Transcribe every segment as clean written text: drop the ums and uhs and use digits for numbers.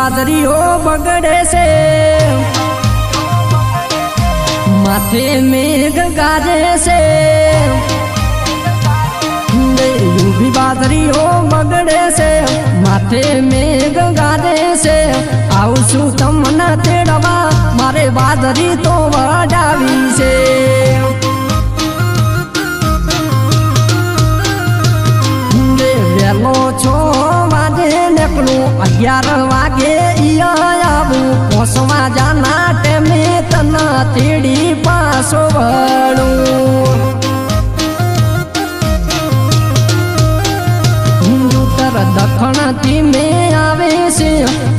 बाजरीओ बगड़े से माथे मेघ गाजे से यूं बाजरीओ बगड़े से माथे मेघ गाजे से आवशु तमने तेड़वा मारे बाजरी तो वडावी से वेलो छो वाजे नेकलू 11 वागे आबू पोसवा जाना टेमे तना तेड़ी पासो वळू उत्तर दक्षिण थी में आवे से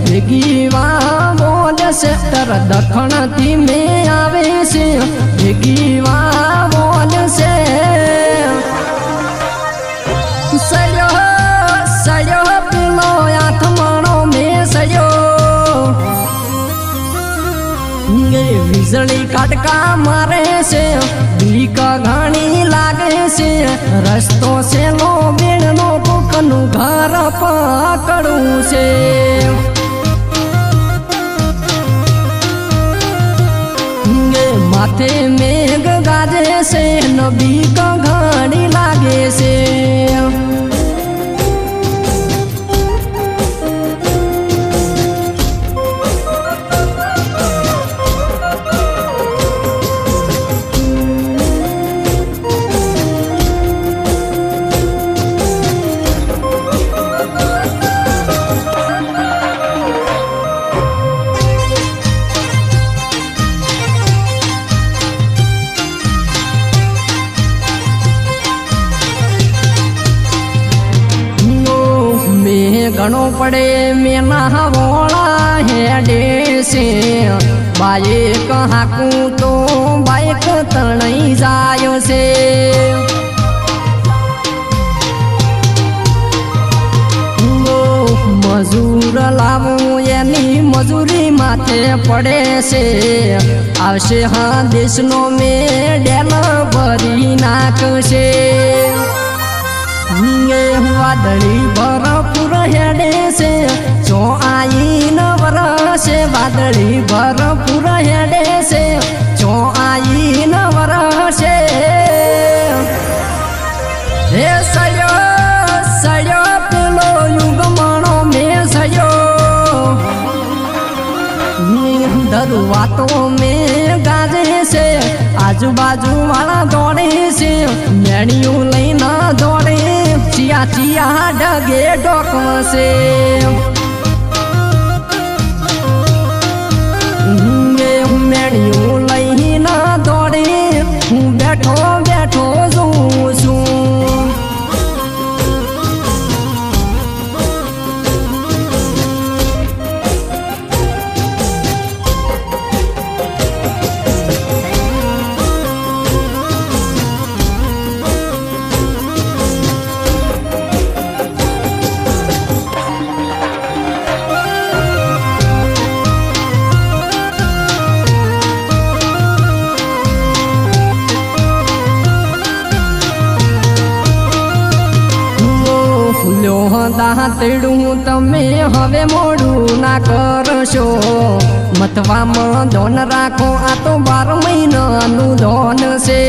भेगी वा बोल से उत्तर दक्षिण थी में आवे से भेगी वा बोल से सयो सयो पिलो आत्मानो में सयो वीजળી કાટકા મારે છે બીક ઘણી લાગે છે રસ્તો સેલો બેણનો કોકનું ઘર પકડું છે માથે મેઘ ગાજે છે ને બીક ઘણી લાગે છે घणो पड़े मेना वोला हेडे से बाइक हाकू तो बाइक तणई जायो से मजूर लावू एनी मजूरी माथे पड़े से आवशे हाँ देशनो में डेल भरी नाखशे वादળી ભરપૂર હેડે છે જો આઈન વરસે વાદળી ભરપૂર હેડે છે જો આઈન વરસે હે સયો સયો પેલો યુગમણો મે સયો દરવાતો में गाजे से आजू बाजू वाला दौड़े से मेणियों लईना दौड़े चिया चिया डगे डोक से मेणियों लईना दौड़े बैठो बैठो जू દાંતડું તમે હવે મોડું ના કરશો મથવામાં ધોન રાખો આ તો 12 મહિનાનું ધોન છે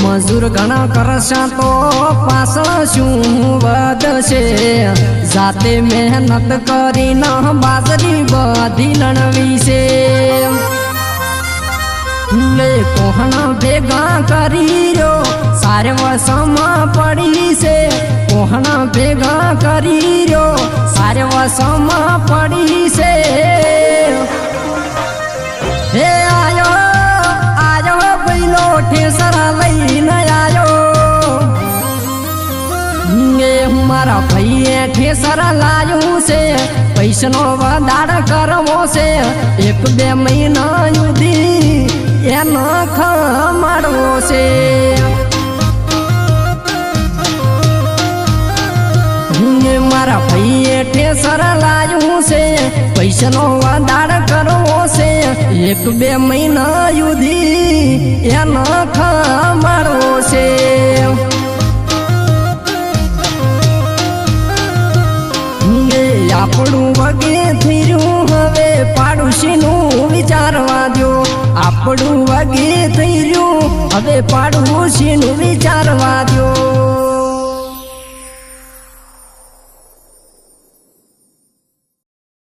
મજૂર ઘણા કરશા તો પાછળ શું વધશે જાતે મહેનત કરીને બાજરી બધી લણવી છે કોહણ ભેગા કરી રો સારે વસમાં પડી છે કોહણ ભેગા કરી રો સારે વસમાં પડી છે હે આયો આયો પેલો ઠેસરા લઈને આયો મારા ભાઈએ ઠેસરા લાયું છે પૈસાનો વધાર કરવો છે 1-2 મહિના સુધી એનો ખમાડવો છે મારા ભાઈએ ઠેસર લાયું છે પૈસાનો વધાર કરવો છે 1-2 મહિના સુધી એનો ખમાડવો છે આપણું વગે થઈ રહ્યું હવે પાડોશીનું વિચારવા દો આપણું વગે થઈ રહ્યું હવે પાડોશીનું વિચારવા દો